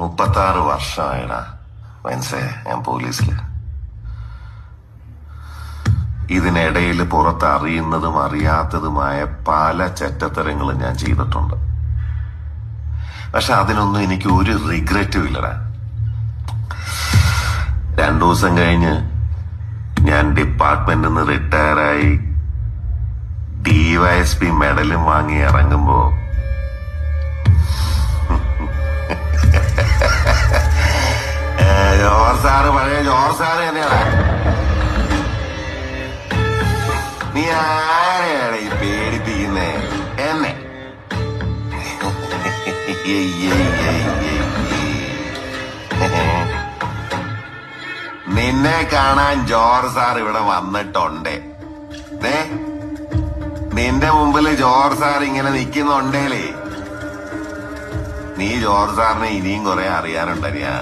36 വർഷമായിടാ മനസ്സേ ഞാൻ പോലീസില്. ഇതിനിടയിൽ പുറത്തറിയുന്നതും അറിയാത്തതുമായ പല ചെറ്റത്തരങ്ങളും ഞാൻ ചെയ്തിട്ടുണ്ട്. പക്ഷെ അതിനൊന്നും എനിക്ക് ഒരു റിഗ്രറ്റും ഇല്ലടാ. 2 ദിവസം കഴിഞ്ഞ് ഞാൻ ഡിപ്പാർട്ട്മെന്റിൽ നിന്ന് റിട്ടയറായി DYSP മെഡലും വാങ്ങി ഇറങ്ങുമ്പോ ജോർജ് സാറ് പഴയ ജോർജ് സാറ് തന്നെയാണ്. നീ ആരെയാണ് ഈ പേടിപ്പിക്കുന്നേ? എന്നെ നിന്നെ കാണാൻ ജോർജ് സാർ ഇവിടെ വന്നിട്ടുണ്ട്. നിന്റെ മുമ്പില് ജോർജ് സാർ ഇങ്ങനെ നിക്കുന്നുണ്ടേലേ നീ ജോർജ് സാറിനെ ഇനിയും കുറെ അറിയാനുണ്ടറിയാ.